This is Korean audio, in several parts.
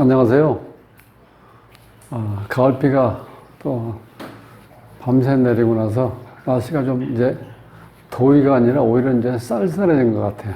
안녕하세요. 가을비가 또 밤새 내리고 나서 날씨가 좀 이제 더위가 아니라 오히려 이제 쌀쌀해진 것 같아요.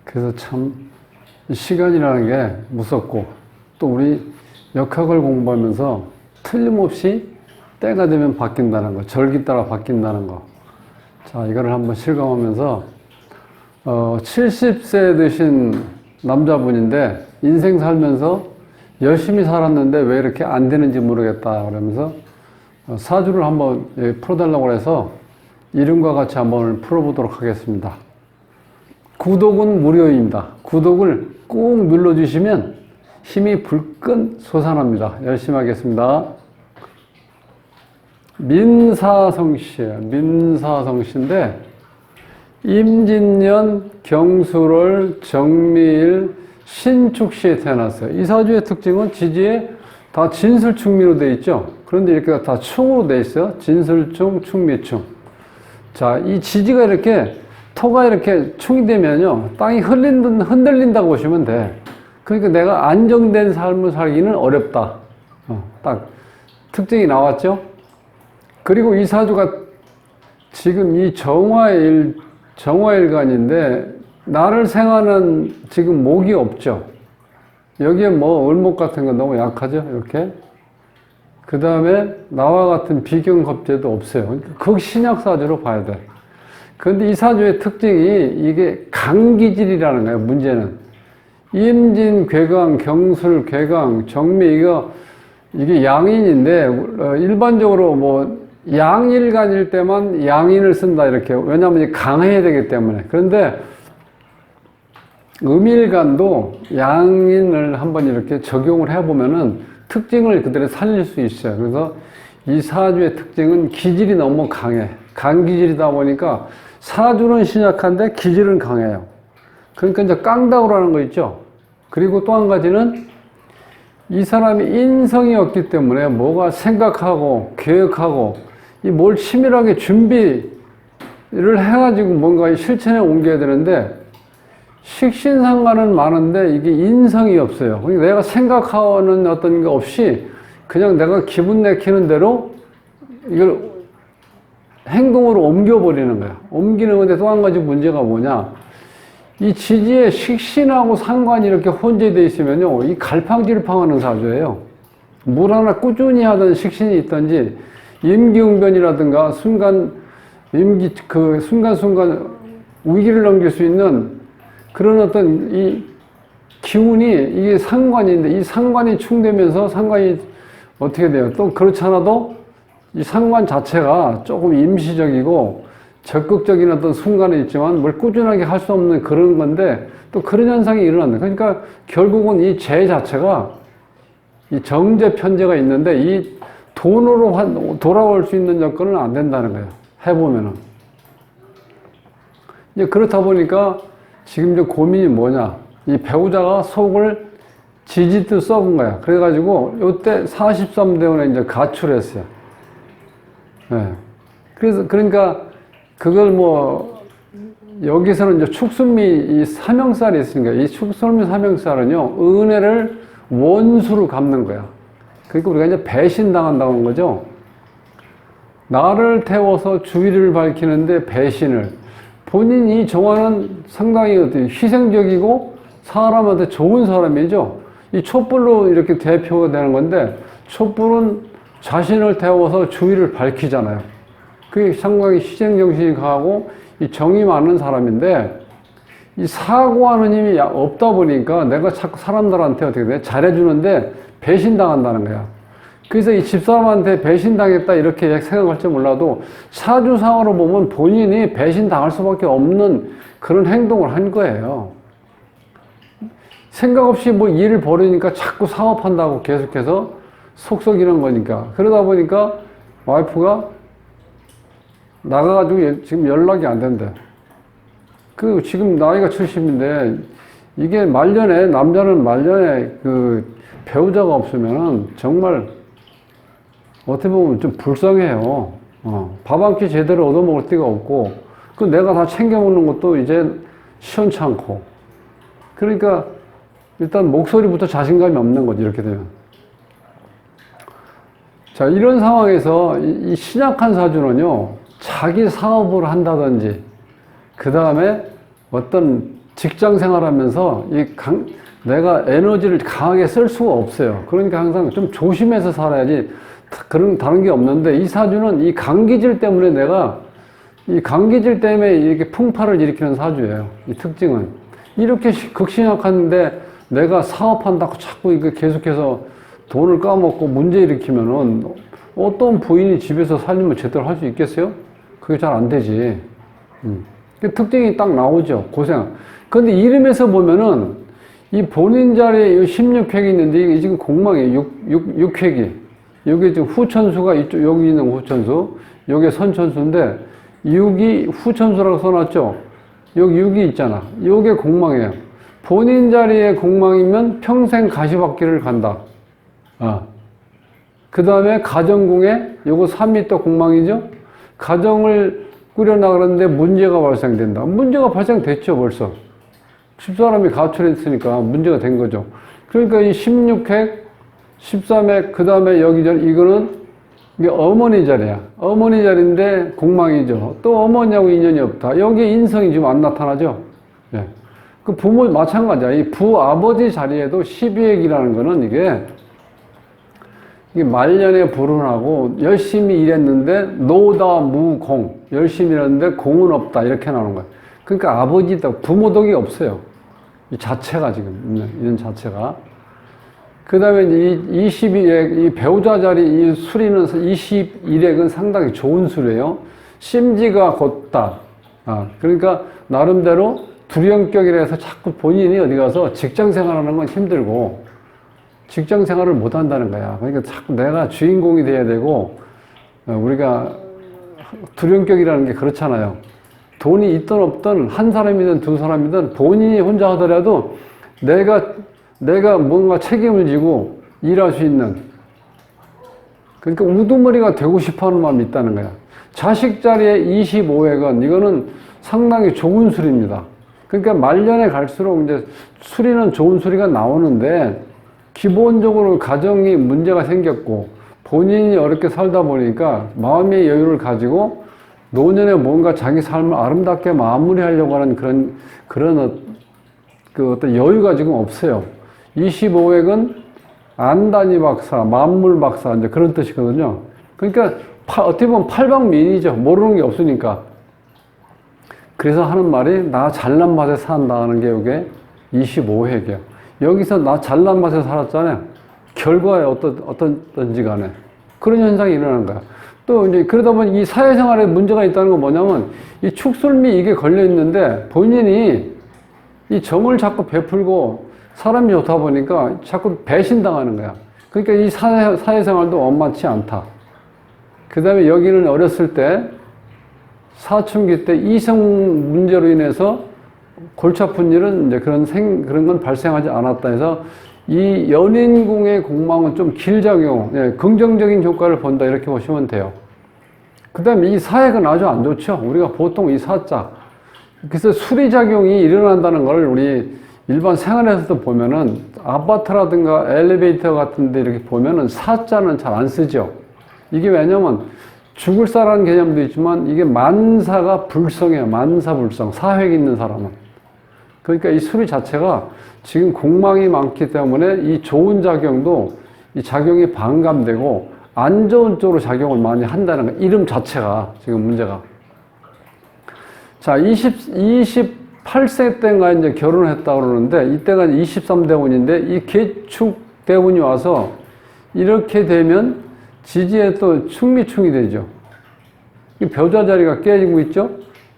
그래서 참 시간이라는 게 무섭고 또 우리 역학을 공부하면서 틀림없이 때가 되면 바뀐다는 거, 절기 따라 바뀐다는 거. 자, 이거를 한번 실감하면서 70세 되신 남자분인데 인생 살면서 열심히 살았는데 왜 이렇게 안 되는지 모르겠다 그러면서 사주를 한번 풀어달라고 해서 이름과 같이 한번 풀어보도록 하겠습니다. 구독은 무료입니다. 구독을 꾹 눌러주시면 힘이 불끈 솟아납니다. 열심히 하겠습니다. 민사성씨예요. 민사성씨인데 임진년 경술월 정미일 신축시에 태어났어요. 이 사주의 특징은 지지에 다 진술충미로 되어 있죠. 그런데 이렇게 다 충으로 되어 있어요. 진술충, 충미충. 자, 이 지지가 이렇게 토가 이렇게 충이 되면요, 땅이 흔들린다고 보시면 돼. 그러니까 내가 안정된 삶을 살기는 어렵다. 딱 특징이 나왔죠. 그리고 이 사주가 지금 이 정화일간인데 나를 생하는 지금 목이 없죠. 여기에 뭐 을목 같은 건 너무 약하죠. 이렇게. 그 다음에 나와 같은 비경겁제도 없어요. 그러니까 극신약사주로 봐야 돼. 그런데 이 사주의 특징이 이게 강기질이라는 거예요. 문제는 임진, 괴강, 경술, 괴강, 정미 이게 양인인데 일반적으로 뭐 양일간일 때만 양인을 쓴다 이렇게. 왜냐하면 강해야 되기 때문에. 그런데 음일간도 양인을 한번 이렇게 적용을 해보면은 특징을 그대로 살릴 수 있어요. 그래서 이 사주의 특징은 기질이 너무 강해. 강기질이다 보니까 사주는 신약한데 기질은 강해요. 그러니까 이제 깡다구라는 거 있죠. 그리고 또 한 가지는 이 사람이 인성이 없기 때문에 뭐가 생각하고 계획하고 이 뭘 치밀하게 준비를 해가지고 뭔가 실천에 옮겨야 되는데 식신상관은 많은데 이게 인성이 없어요. 그러니까 내가 생각하는 어떤 게 없이 그냥 내가 기분 내키는 대로 이걸 행동으로 옮겨버리는 거야. 옮기는 건데 또 한 가지 문제가 뭐냐. 이 지지에 식신하고 상관이 이렇게 혼재되어 있으면요, 이 갈팡질팡하는 사주예요. 뭘 하나 꾸준히 하던 식신이 있던지 임기응변이라든가 순간순간 위기를 넘길 수 있는 그런 어떤 이 기운이 이게 상관인데 이 상관이 충되면서 상관이 어떻게 돼요? 또 그렇지 않아도 이 상관 자체가 조금 임시적이고 적극적인 어떤 순간에 있지만 뭘 꾸준하게 할 수 없는 그런 건데 또 그런 현상이 일어난다. 그러니까 결국은 이 재 자체가 이 정제 편제가 있는데 이 돈으로 돌아올 수 있는 여건은 안 된다는 거예요. 해보면은. 이제 그렇다 보니까 지금 이제 고민이 뭐냐. 이 배우자가 속을 지지듯 썩은 거야. 그래가지고 요때 43대운에 이제 가출했어요. 네. 그러니까 그걸 뭐 여기서는 이제 축순미 이 사명살이 있으니까 이 축순미 사명살은요, 은혜를 원수로 갚는 거야. 그러니까 우리가 이제 배신당한다는 거죠. 나를 태워서 주의를 밝히는데 배신을. 본인이 정화는 상당히 희생적이고 사람한테 좋은 사람이죠. 이 촛불로 이렇게 대표가 되는 건데 촛불은 자신을 태워서 주의를 밝히잖아요. 그게 상당히 희생정신이 강하고 이 정이 많은 사람인데 이 사고하는 힘이 없다 보니까 내가 자꾸 사람들한테 어떻게 돼? 잘해주는데 배신당한다는 거야. 그래서 이 집사람한테 배신당했다 이렇게 생각할지 몰라도 사주상으로 보면 본인이 배신당할 수밖에 없는 그런 행동을 한 거예요. 생각 없이 뭐 일을 벌이니까 자꾸 사업한다고 계속해서 속썩이는 거니까. 그러다 보니까 와이프가 나가가지고 지금 연락이 안 된대. 지금 나이가 70인데 이게 말년에, 남자는 말년에 배우자가 없으면은 정말 어떻게 보면 좀 불쌍해요. 밥 한 끼 제대로 얻어먹을 데가 없고, 내가 다 챙겨 먹는 것도 이제 시원찮고. 그러니까 일단 목소리부터 자신감이 없는 거지, 이렇게 되면. 자, 이런 상황에서 이 신약한 사주는요, 자기 사업을 한다든지, 그 다음에 어떤 직장 생활하면서 내가 에너지를 강하게 쓸 수가 없어요. 그러니까 항상 좀 조심해서 살아야지 다른 게 없는데, 이 사주는 이 감기질 때문에 이 감기질 때문에 이렇게 풍파를 일으키는 사주예요. 이 특징은. 이렇게 극신약한데 내가 사업한다고 자꾸 이거 계속해서 돈을 까먹고 문제 일으키면은 어떤 부인이 집에서 살림을 제대로 할 수 있겠어요? 그게 잘 안 되지. 그 특징이 딱 나오죠. 고생. 근데 이름에서 보면은 이 본인 자리에 16획이 있는데 이게 지금 공망이에요. 6획이. 여기 지금 후천수가 이쪽, 여기 있는 후천수. 여기 선천수인데 6이 후천수라고 써놨죠. 여기 6이 있잖아. 요게 공망이에요. 본인 자리에 공망이면 평생 가시밭길을 간다. 그 다음에 가정궁에 요거 3이 또 공망이죠. 가정을 꾸려나가는데 문제가 발생된다. 문제가 발생됐죠, 벌써. 집사람이 가출했으니까 문제가 된 거죠. 그러니까 이 16획, 13획, 그 다음에 이거는 이게 어머니 자리야. 어머니 자리인데 공망이죠. 또 어머니하고 인연이 없다. 여기 인성이 지금 안 나타나죠. 예. 그 부모 마찬가지야. 이 부아버지 자리에도 12획이라는 거는 이게 말년에 불운하고 열심히 일했는데 노다 무공. 열심히 일했는데 공은 없다. 이렇게 나오는 거야. 그러니까 아버지다. 부모덕이 없어요. 이 자체가 지금, 이런 자체가. 그 다음에 이 22획, 이 배우자 자리, 이 수리는 21획은 상당히 좋은 수리예요. 심지가 곧다. 그러니까 나름대로 두령격이라 해서 자꾸 본인이 어디 가서 직장 생활하는 건 힘들고 직장 생활을 못 한다는 거야. 그러니까 자꾸 내가 주인공이 돼야 되고 우리가 두령격이라는 게 그렇잖아요. 돈이 있든 없든 한 사람이든 두 사람이든 본인이 혼자 하더라도 내가 뭔가 책임을 지고 일할 수 있는, 그러니까 우두머리가 되고 싶어 하는 마음이 있다는 거야. 자식 자리에 25획은 이거는 상당히 좋은 술입니다. 그러니까 말년에 갈수록 이제 수리는 좋은 수리가 나오는데 기본적으로 가정이 문제가 생겼고 본인이 어렵게 살다 보니까 마음의 여유를 가지고 노년에 뭔가 자기 삶을 아름답게 마무리하려고 하는 그런 어떤 여유가 지금 없어요. 25획은 안단이 박사, 만물 박사, 이제 그런 뜻이거든요. 그러니까 어떻게 보면 팔방미인이죠. 모르는 게 없으니까. 그래서 하는 말이 나 잘난 맛에 산다는 게 이게 25획이에요. 여기서 나 잘난 맛에 살았잖아요. 결과에 어떤지 간에. 그런 현상이 일어나는 거야. 또 이제 그러다 보니 이 사회생활에 문제가 있다는 건 뭐냐면 이 축술미 이게 걸려 있는데 본인이 이 정을 자꾸 베풀고 사람이 좋다 보니까 자꾸 배신당하는 거야. 그러니까 이 사회생활도 원만치 않다. 그 다음에 여기는 어렸을 때 사춘기 때 이성 문제로 인해서 골치 아픈 일은 이제 그런 건 발생하지 않았다 해서 이 연인궁의 공망은 좀 길작용, 긍정적인 효과를 본다 이렇게 보시면 돼요. 그 다음에 이 사액은 아주 안 좋죠. 우리가 보통 이 사자. 그래서 수리작용이 일어난다는 걸 우리 일반 생활에서도 보면은 아파트라든가 엘리베이터 같은 데 이렇게 보면은 사자는 잘 안 쓰죠. 이게 왜냐면 죽을 사라는 개념도 있지만 이게 만사가 불성이에요. 만사불성. 사획 있는 사람은. 그러니까 이 수리 자체가 지금 공망이 많기 때문에 이 좋은 작용도 이 작용이 반감되고 안 좋은 쪽으로 작용을 많이 한다는 거. 이름 자체가 지금 문제가. 자, 28세 때인가 이제 결혼을 했다고 그러는데 이때가 23대운인데 이 개축 대운이 와서 이렇게 되면 지지에 또 충미충이 되죠. 이 배우자 자리가 깨지고 있죠.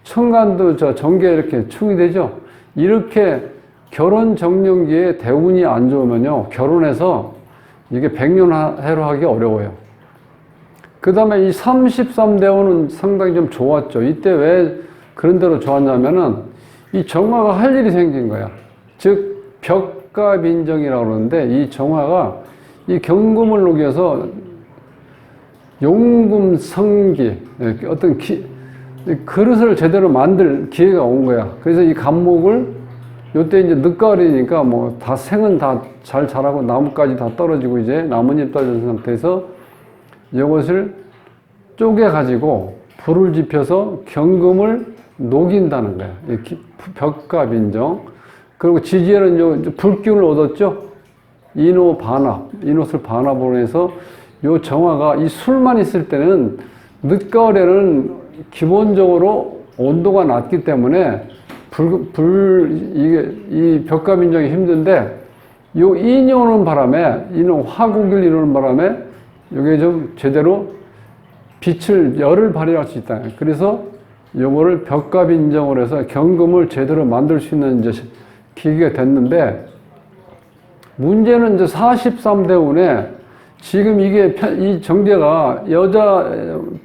천간도 정계에 이렇게 충이 되죠. 이렇게 결혼 정년기에 대운이 안 좋으면요. 결혼해서 이게 백년해로 하기 어려워요. 그 다음에 이 33대운은 상당히 좀 좋았죠. 이때 왜 그런 대로 좋았냐면은 이 정화가 할 일이 생긴 거야. 즉, 벽가빈정이라고 그러는데 이 정화가 이 경금을 녹여서 용금성기, 어떤 그릇을 제대로 만들 기회가 온 거야. 그래서 이 간목을 요때 이제 늦가을이니까 뭐 다 생은 다 잘 자라고 나무까지 다 떨어지고 이제 나뭇잎 떨어진 상태에서 이것을 쪼개 가지고 불을 지펴서 경금을 녹인다는 거야. 벽갑인정. 그리고 지지에는 요 불기운을 얻었죠. 인호 반합, 인호술 반합으로 해서 요 정화가 이 술만 있을 때는 늦가을에는 기본적으로 온도가 낮기 때문에 이 벽갑인정이 힘든데 요 인이 오는 바람에, 인호 화국을 이루는 바람에 요게 좀 제대로 열을 발휘할 수 있다. 그래서 요거를 벽갑인정을 해서 경금을 제대로 만들 수 있는 이제 기계가 됐는데, 문제는 이제 43대 운에 지금 이 정제가 여자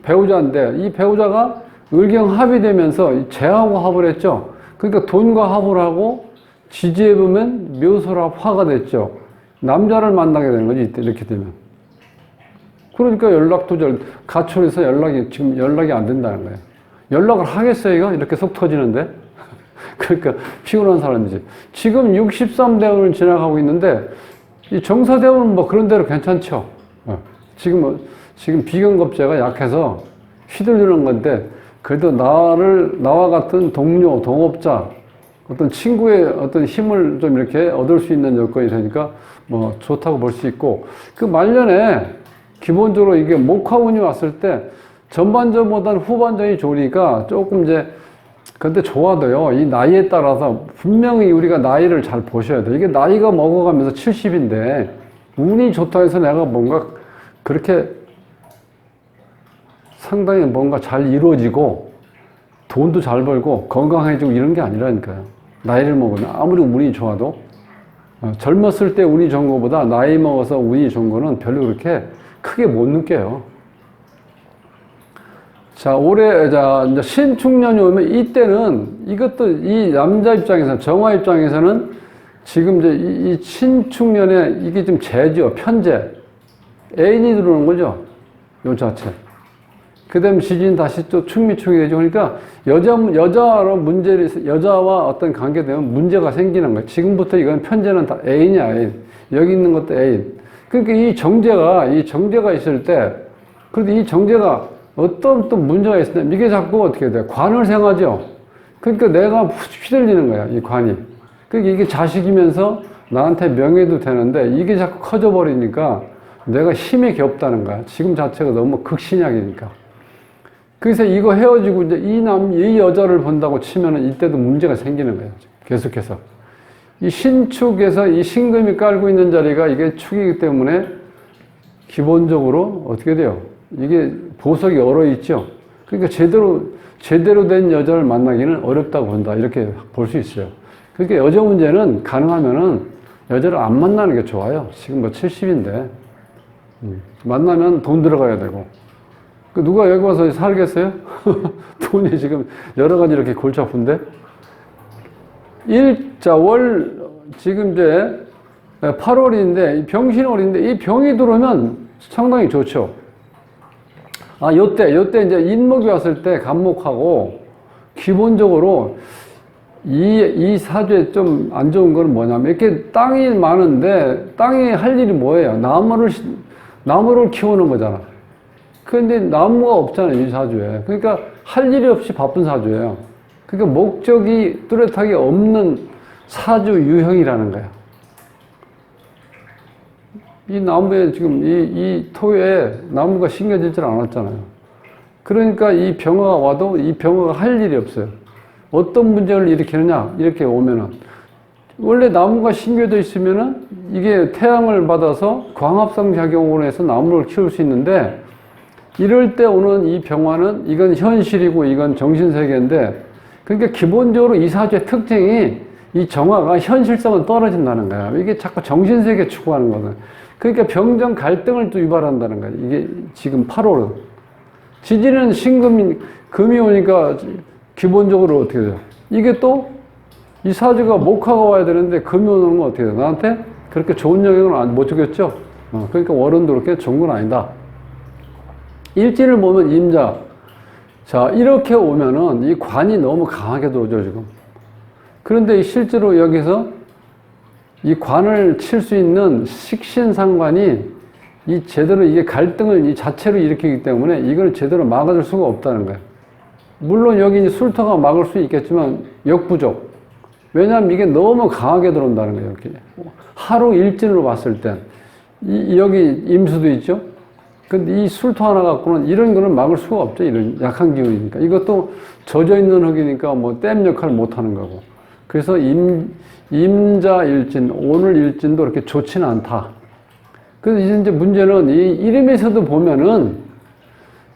배우자인데 이 배우자가 을경합이 되면서 재하고 합을 했죠. 그러니까 돈과 합을 하고 지지에 보면 묘소라 화가 됐죠. 남자를 만나게 되는 거지, 이렇게 되면. 그러니까 연락도 가출해서 지금 연락이 안 된다는 거예요. 연락을 하겠어요, 이거? 이렇게 속 터지는데? 그러니까 피곤한 사람이지. 지금 63대운을 지나가고 있는데, 이 정사대운은 뭐 그런 대로 괜찮죠. 지금 비견겁제가 약해서 휘둘리는 건데, 그래도 나와 같은 동료, 동업자, 어떤 친구의 어떤 힘을 좀 이렇게 얻을 수 있는 여건이 되니까 뭐 좋다고 볼 수 있고, 그 말년에 기본적으로 이게 목화운이 왔을 때 전반전보다는 후반전이 좋으니까 조금 이제, 근데 좋아도요, 이 나이에 따라서 분명히 우리가 나이를 잘 보셔야 돼요. 이게 나이가 먹어가면서 70인데 운이 좋다 해서 내가 뭔가 그렇게 상당히 뭔가 잘 이루어지고 돈도 잘 벌고 건강해지고 이런 게 아니라니까요. 나이를 먹으면 아무리 운이 좋아도 젊었을 때 운이 좋은 것보다 나이 먹어서 운이 좋은 거는 별로 그렇게 크게 못 느껴요. 자, 이제 신축년이 오면 이때는 이것도 이 남자 입장에서, 정화 입장에서는 지금 이제 이 신축년에 이게 좀 재죠. 편재. 애인이 들어오는 거죠. 요 자체. 그 다음에 지진 다시 또 축미축이 되죠. 그러니까 여자와 어떤 관계 되면 문제가 생기는 거예요. 지금부터 이건 편재는 다 애인이야, 애인. 여기 있는 것도 애인. 그러니까 이 정제가 있을 때, 그래도 이 정제가 어떤 또 문제가 있으면 이게 자꾸 어떻게 돼? 관을 생하죠. 그러니까 내가 휘둘리는 거야, 이 관이. 그러니까 이게 자식이면서 나한테 명예도 되는데 이게 자꾸 커져버리니까 내가 힘이 없다는 거야. 지금 자체가 너무 극신약이니까. 그래서 이거 헤어지고 이제 이 여자를 본다고 치면은 이때도 문제가 생기는 거예요. 계속해서. 이 신축에서 이 신금이 깔고 있는 자리가 이게 축이기 때문에 기본적으로 어떻게 돼요? 이게 보석이 얼어있죠. 그러니까 제대로 된 여자를 만나기는 어렵다고 본다. 이렇게 볼 수 있어요. 그러니까 여자 문제는 가능하면은 여자를 안 만나는 게 좋아요. 지금 뭐 70인데. 만나면 돈 들어가야 되고. 누가 여기 와서 살겠어요? 돈이 지금 여러 가지 이렇게 골치 아픈데. 지금 이제 8월인데, 병신월인데, 이 병이 들어오면 상당히 좋죠. 요때 이제 인목이 왔을 때 간목하고, 기본적으로 이 사주에 좀 안 좋은 건 뭐냐면, 이렇게 땅이 많은데, 땅이 할 일이 뭐예요? 나무를 키우는 거잖아. 근데 나무가 없잖아요, 이 사주에. 그러니까 할 일이 없이 바쁜 사주예요. 그러니까 목적이 뚜렷하게 없는 사주 유형이라는 거야. 이 나무에 지금 이 토에 나무가 심겨지질 않았잖아요. 그러니까 이 병화가 와도 이 병화가 할 일이 없어요. 어떤 문제를 일으키느냐, 이렇게 오면은. 원래 나무가 심겨져 있으면은 이게 태양을 받아서 광합성 작용으로 해서 나무를 키울 수 있는데, 이럴 때 오는 이 병화는 이건 현실이고 이건 정신세계인데, 그러니까 기본적으로 이 사주의 특징이 이 정화가 현실성은 떨어진다는 거야. 이게 자꾸 정신세계 추구하는 거거든. 그러니까 병정 갈등을 또 유발한다는 거야. 이게 지금 8월은. 지지는 금이 오니까 기본적으로 어떻게 돼요? 이게 또 이 사주가 목화가 와야 되는데 금이 오는 건 어떻게 돼요? 나한테 그렇게 좋은 영향을 못 주겠죠? 그러니까 월은도 그렇게 좋은 건 아니다. 일진을 보면 임자. 자, 이렇게 오면은 이 관이 너무 강하게 들어오죠, 지금. 그런데 실제로 여기서 이 관을 칠 수 있는 식신상관이 이 제대로 이게 갈등을 이 자체로 일으키기 때문에 이걸 제대로 막아줄 수가 없다는 거예요. 물론 여기 술토가 막을 수 있겠지만 역부족. 왜냐하면 이게 너무 강하게 들어온다는 거예요. 이렇게 하루 일진으로 봤을 때 여기 임수도 있죠. 근데 이 술토 하나 갖고는 이런 거는 막을 수가 없죠. 이런 약한 기운이니까. 이것도 젖어 있는 흙이니까 뭐 댐 역할을 못 하는 거고. 그래서 임자 일진, 오늘 일진도 그렇게 좋지는 않다. 그래서 이제 문제는 이 이름에서도 보면은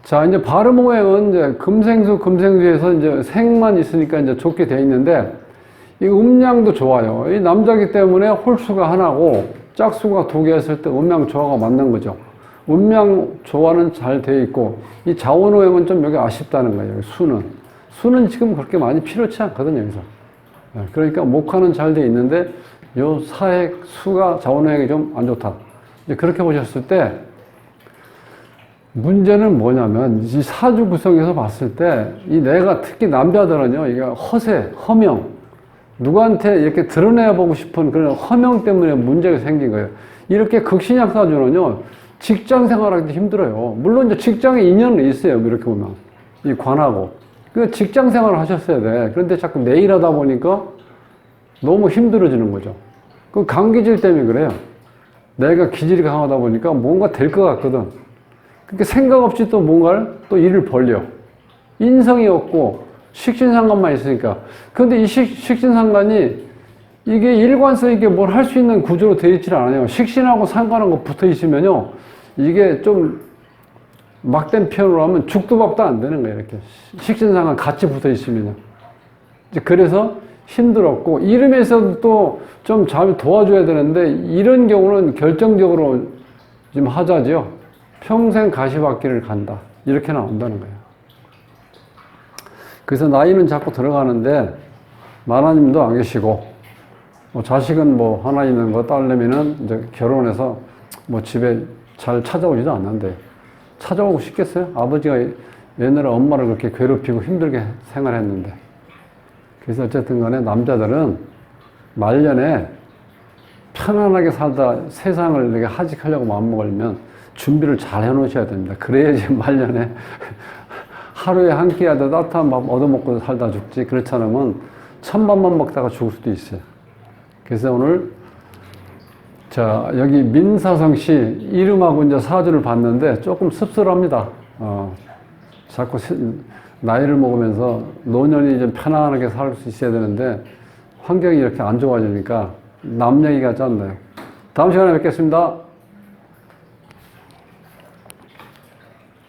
자, 이제 발음 오행은 이제 금생수에서 이제 생만 있으니까 이제 좋게 돼 있는데 이 음량도 좋아요. 이 남자기 때문에 홀수가 하나고 짝수가 두 개 했을 때 음량 조화가 맞는 거죠. 음량 조화는 잘 돼 있고 이 자원오행은 좀 여기 아쉽다는 거예요. 수는 지금 그렇게 많이 필요치 않거든요. 여기서. 그러니까 목화는 잘 돼 있는데 요 사액 수가 자원오행이 좀 안 좋다. 그렇게 보셨을 때 문제는 뭐냐면 이 사주 구성에서 봤을 때 이 내가 특히 남자들은요 이게 허명 누구한테 이렇게 드러내야 보고 싶은 그런 허명 때문에 문제가 생긴 거예요. 이렇게 극신약 사주는요 직장 생활하기도 힘들어요. 물론 이제 직장에 인연은 있어요. 이렇게 보면 이 관하고 그 직장 생활을 하셨어야 돼. 그런데 자꾸 매일 하다 보니까 너무 힘들어지는 거죠. 그 감기질 때문에 그래요. 내가 기질이 강하다 보니까 뭔가 될 것 같거든. 그러니까 생각 없이 또 뭔가를 또 일을 벌려. 인성이 없고 식신상관만 있으니까. 그런데 이 식신상관이 이게 일관성 있게 뭘 할 수 있는 구조로 되어 있질 않아요. 식신하고 상관하고 붙어 있으면요. 이게 좀 막된 표현으로 하면 죽도 밥도 안 되는 거예요. 이렇게. 식신상관 같이 붙어 있으면요. 이제 그래서 힘들었고, 이름에서도 또 좀 잘 도와줘야 되는데, 이런 경우는 결정적으로 좀 하자죠. 평생 가시밭길을 간다. 이렇게 나온다는 거예요. 그래서 나이는 자꾸 들어가는데, 마나님도 안 계시고, 뭐 자식은 뭐 하나 있는 거 딸내미는 이제 결혼해서 뭐 집에 잘 찾아오지도 않는데, 찾아오고 싶겠어요? 아버지가 옛날에 엄마를 그렇게 괴롭히고 힘들게 생활했는데. 그래서 어쨌든 간에 남자들은 말년에 편안하게 살다 세상을 이렇게 하직하려고 마음먹으면 준비를 잘 해놓으셔야 됩니다. 그래야지 말년에 하루에 한 끼라도 따뜻한 밥 얻어먹고 살다 죽지. 그렇지 않으면 천밥만 먹다가 죽을 수도 있어요. 그래서 오늘 자 여기 민사성 씨 이름하고 이제 사주를 봤는데 조금 씁쓸합니다. 자꾸 나이를 먹으면서 노년이 좀 편안하게 살 수 있어야 되는데 환경이 이렇게 안 좋아지니까 남 얘기 같지 않나요? 다음 시간에 뵙겠습니다.